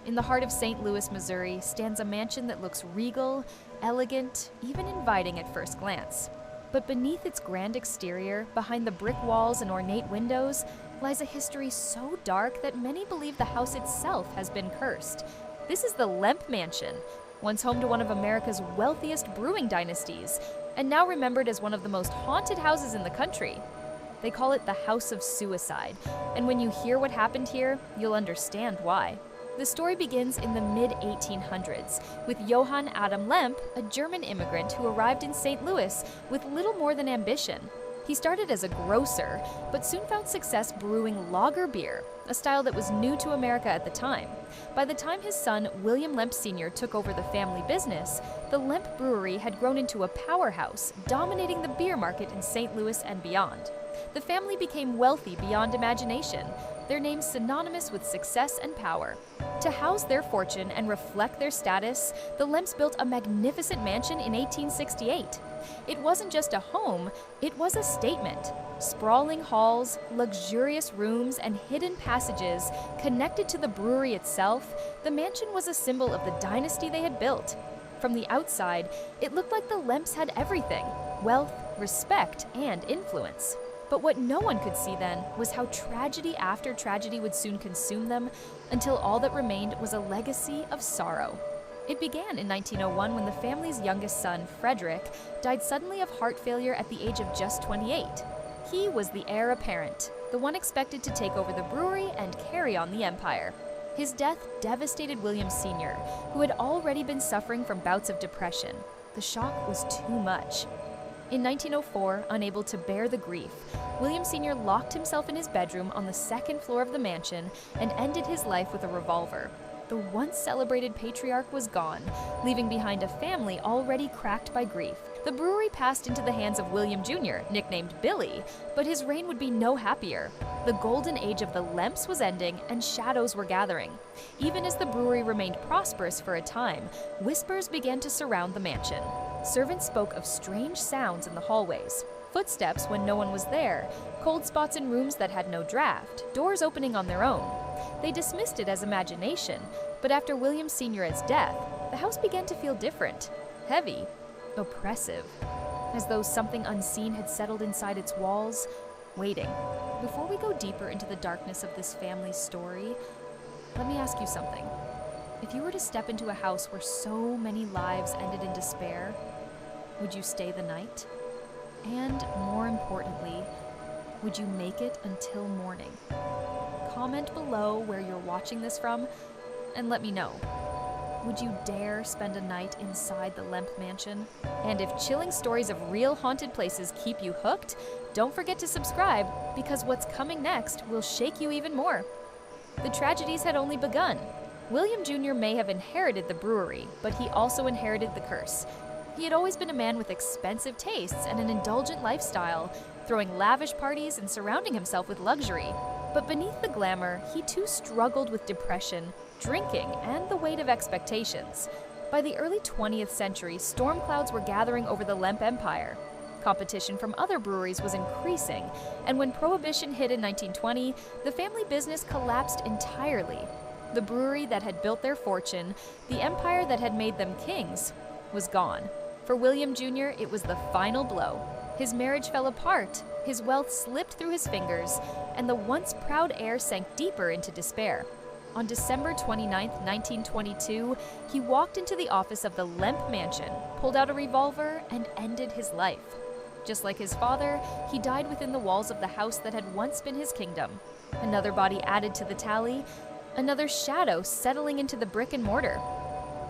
In the heart of St. Louis, Missouri, stands a mansion that looks regal, elegant, even inviting at first glance. But beneath its grand exterior, behind the brick walls and ornate windows, lies a history so dark that many believe the house itself has been cursed. This is the Lemp Mansion, once home to one of America's wealthiest brewing dynasties, and now remembered as one of the most haunted houses in the country. They call it the House of Suicide, and when you hear what happened here, you'll understand why. The story begins in the mid-1800s with Johann Adam Lemp, a German immigrant who arrived in St. Louis with little more than ambition. He started as a grocer, but soon found success brewing lager beer, a style that was new to America at the time. By the time his son, William Lemp Sr. took over the family business, the Lemp Brewery had grown into a powerhouse, dominating the beer market in St. Louis and beyond. The family became wealthy beyond imagination, their names synonymous with success and power. To house their fortune and reflect their status, the Lemps built a magnificent mansion in 1868. It wasn't just a home, it was a statement. Sprawling halls, luxurious rooms, and hidden passages connected to the brewery itself, the mansion was a symbol of the dynasty they had built. From the outside, it looked like the Lemps had everything: wealth, respect, and influence. But what no one could see then was how tragedy after tragedy would soon consume them, until all that remained was a legacy of sorrow. It began in 1901 when the family's youngest son, Frederick, died suddenly of heart failure at the age of just 28. He was the heir apparent, the one expected to take over the brewery and carry on the empire. His death devastated William Sr., who had already been suffering from bouts of depression. The shock was too much. In 1904, unable to bear the grief, William Sr. locked himself in his bedroom on the second floor of the mansion and ended his life with a revolver. The once celebrated patriarch was gone, leaving behind a family already cracked by grief. The brewery passed into the hands of William Jr., nicknamed Billy, but his reign would be no happier. The golden age of the Lemps was ending and shadows were gathering. Even as the brewery remained prosperous for a time, whispers began to surround the mansion. Servants spoke of strange sounds in the hallways, footsteps when no one was there, cold spots in rooms that had no draft, doors opening on their own. They dismissed it as imagination, but after William Sr.'s death, the house began to feel different, heavy, oppressive, as though something unseen had settled inside its walls, waiting. Before we go deeper into the darkness of this family's story, let me ask you something. If you were to step into a house where so many lives ended in despair, would you stay the night? And more importantly, would you make it until morning? Comment below where you're watching this from and let me know. Would you dare spend a night inside the Lemp Mansion? And if chilling stories of real haunted places keep you hooked, don't forget to subscribe, because what's coming next will shake you even more. The tragedies had only begun. William Jr. may have inherited the brewery, but he also inherited the curse. He had always been a man with expensive tastes and an indulgent lifestyle, throwing lavish parties and surrounding himself with luxury. But beneath the glamour, he too struggled with depression, drinking, and the weight of expectations. By the early 20th century, storm clouds were gathering over the Lemp Empire. Competition from other breweries was increasing, and when Prohibition hit in 1920, the family business collapsed entirely. The brewery that had built their fortune, the empire that had made them kings, was gone. For William Jr., it was the final blow. His marriage fell apart, his wealth slipped through his fingers, and the once proud heir sank deeper into despair. On December 29, 1922, he walked into the office of the Lemp Mansion, pulled out a revolver, and ended his life. Just like his father, he died within the walls of the house that had once been his kingdom. Another body added to the tally, another shadow settling into the brick and mortar.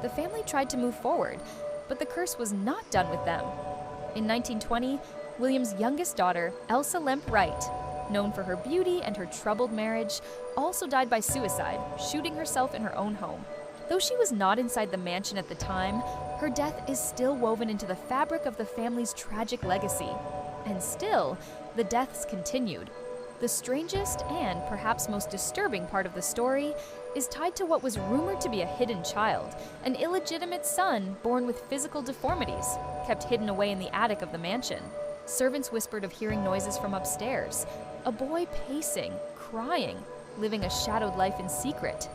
The family tried to move forward, but the curse was not done with them. In 1920, William's youngest daughter, Elsa Lemp Wright, known for her beauty and her troubled marriage, also died by suicide, shooting herself in her own home. Though she was not inside the mansion at the time, her death is still woven into the fabric of the family's tragic legacy. And still, the deaths continued. The strangest and perhaps most disturbing part of the story is tied to what was rumored to be a hidden child, an illegitimate son born with physical deformities, kept hidden away in the attic of the mansion. Servants whispered of hearing noises from upstairs, a boy pacing, crying, living a shadowed life in secret.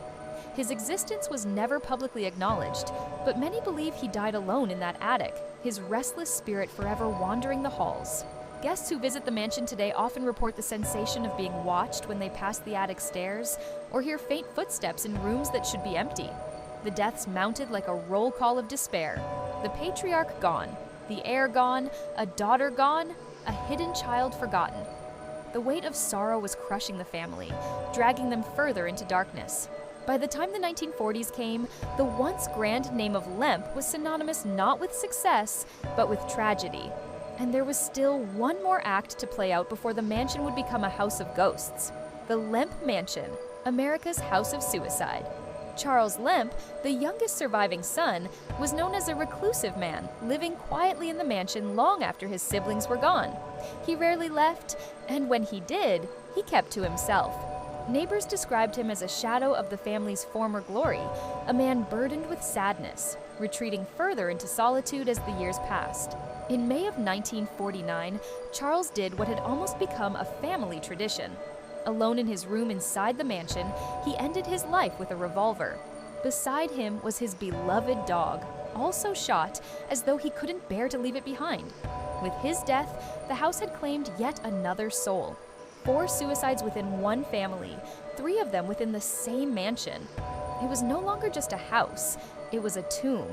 His existence was never publicly acknowledged, but many believe he died alone in that attic, his restless spirit forever wandering the halls. Guests who visit the mansion today often report the sensation of being watched when they pass the attic stairs or hear faint footsteps in rooms that should be empty. The deaths mounted like a roll call of despair. The patriarch gone, the heir gone, a daughter gone, a hidden child forgotten. The weight of sorrow was crushing the family, dragging them further into darkness. By the time the 1940s came, the once grand name of Lemp was synonymous not with success, but with tragedy. And there was still one more act to play out before the mansion would become a house of ghosts. The Lemp Mansion, America's house of suicide. Charles Lemp, the youngest surviving son, was known as a reclusive man, living quietly in the mansion long after his siblings were gone. He rarely left, and when he did, he kept to himself. Neighbors described him as a shadow of the family's former glory, a man burdened with sadness, retreating further into solitude as the years passed. In May of 1949, Charles did what had almost become a family tradition. Alone in his room inside the mansion, he ended his life with a revolver. Beside him was his beloved dog, also shot as though he couldn't bear to leave it behind. With his death, the house had claimed yet another soul. 4 suicides within one family, 3 of them within the same mansion. It was no longer just a house, it was a tomb.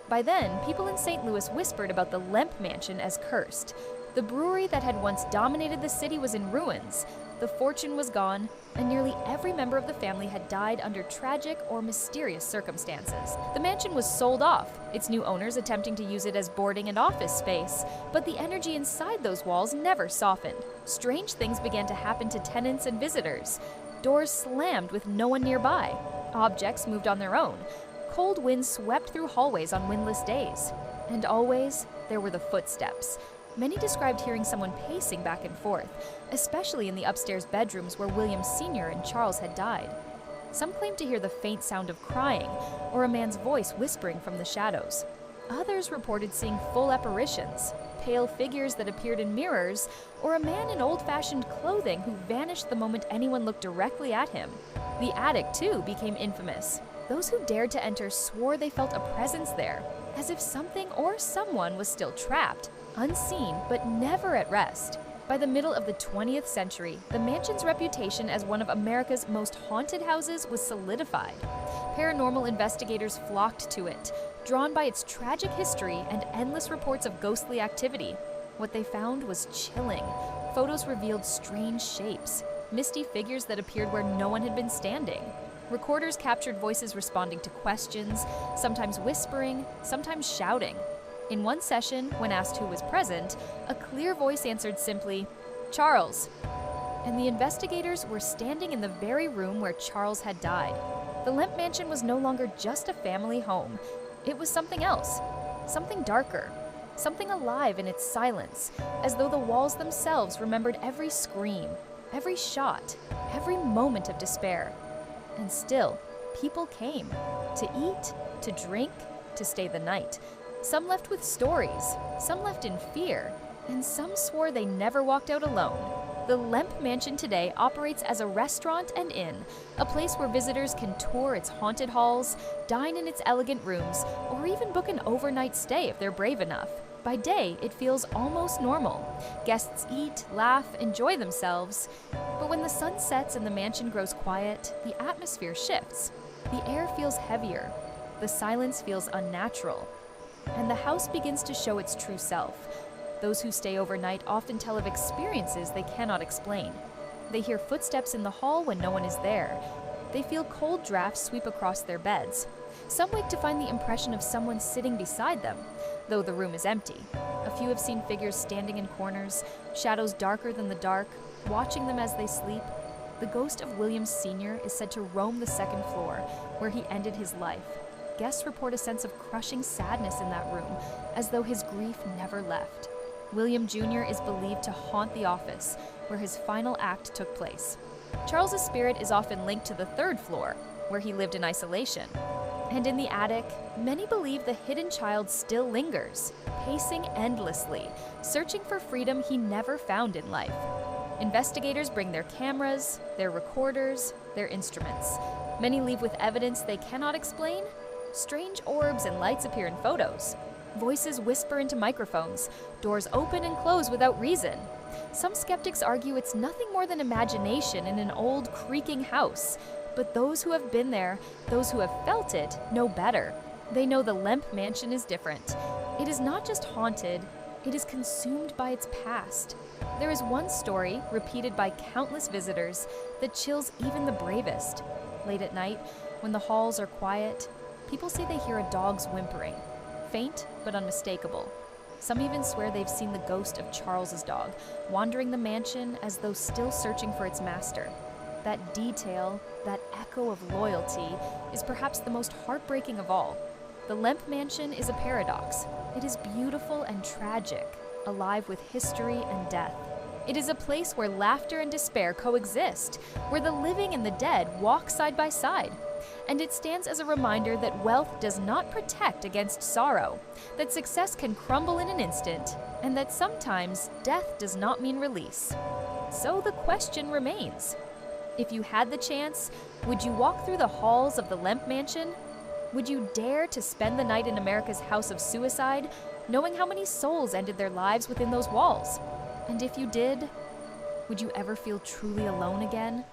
By then, people in St. Louis whispered about the Lemp Mansion as cursed. The brewery that had once dominated the city was in ruins, the fortune was gone, and nearly every member of the family had died under tragic or mysterious circumstances. The mansion was sold off, its new owners attempting to use it as boarding and office space, but the energy inside those walls never softened. Strange things began to happen to tenants and visitors. Doors slammed with no one nearby. Objects moved on their own. Cold winds swept through hallways on windless days. And always, there were the footsteps. Many described hearing someone pacing back and forth, especially in the upstairs bedrooms where William Sr. and Charles had died. Some claimed to hear the faint sound of crying, or a man's voice whispering from the shadows. Others reported seeing full apparitions, pale figures that appeared in mirrors, or a man in old-fashioned clothing who vanished the moment anyone looked directly at him. The attic, too, became infamous. Those who dared to enter swore they felt a presence there, as if something or someone was still trapped, unseen but never at rest. By the middle of the 20th century, the mansion's reputation as one of America's most haunted houses was solidified. Paranormal investigators flocked to it, drawn by its tragic history and endless reports of ghostly activity. What they found was chilling. Photos revealed strange shapes, misty figures that appeared where no one had been standing. Recorders captured voices responding to questions, sometimes whispering, sometimes shouting. In one session, when asked who was present, a clear voice answered simply, "Charles." And the investigators were standing in the very room where Charles had died. The Lemp Mansion was no longer just a family home. It was something else, something darker, something alive in its silence, as though the walls themselves remembered every scream, every shot, every moment of despair. And still, people came, to eat, to drink, to stay the night. Some left with stories, some left in fear, and some swore they never walked out alone. The Lemp Mansion today operates as a restaurant and inn, a place where visitors can tour its haunted halls, dine in its elegant rooms, or even book an overnight stay if they're brave enough. By day, it feels almost normal. Guests eat, laugh, enjoy themselves. But when the sun sets and the mansion grows quiet, the atmosphere shifts. The air feels heavier. The silence feels unnatural. And the house begins to show its true self. Those who stay overnight often tell of experiences they cannot explain. They hear footsteps in the hall when no one is there. They feel cold drafts sweep across their beds. Some wake to find the impression of someone sitting beside them, though the room is empty. A few have seen figures standing in corners, shadows darker than the dark, watching them as they sleep. The ghost of William Sr. is said to roam the second floor, where he ended his life. Guests report a sense of crushing sadness in that room, as though his grief never left. William Jr. is believed to haunt the office, where his final act took place. Charles's spirit is often linked to the third floor, where he lived in isolation. And in the attic, many believe the hidden child still lingers, pacing endlessly, searching for freedom he never found in life. Investigators bring their cameras, their recorders, their instruments. Many leave with evidence they cannot explain. Strange orbs and lights appear in photos. Voices whisper into microphones. Doors open and close without reason. Some skeptics argue it's nothing more than imagination in an old, creaking house. But those who have been there, those who have felt it, know better. They know the Lemp Mansion is different. It is not just haunted, it is consumed by its past. There is one story, repeated by countless visitors, that chills even the bravest. Late at night, when the halls are quiet, people say they hear a dog's whimpering. Faint, but unmistakable. Some even swear they've seen the ghost of Charles's dog, wandering the mansion as though still searching for its master. That detail, that echo of loyalty, is perhaps the most heartbreaking of all. The Lemp Mansion is a paradox. It is beautiful and tragic, alive with history and death. It is a place where laughter and despair coexist, where the living and the dead walk side by side. And it stands as a reminder that wealth does not protect against sorrow, that success can crumble in an instant, and that sometimes death does not mean release. So the question remains. If you had the chance, would you walk through the halls of the Lemp Mansion? Would you dare to spend the night in America's house of suicide, knowing how many souls ended their lives within those walls? And if you did, would you ever feel truly alone again?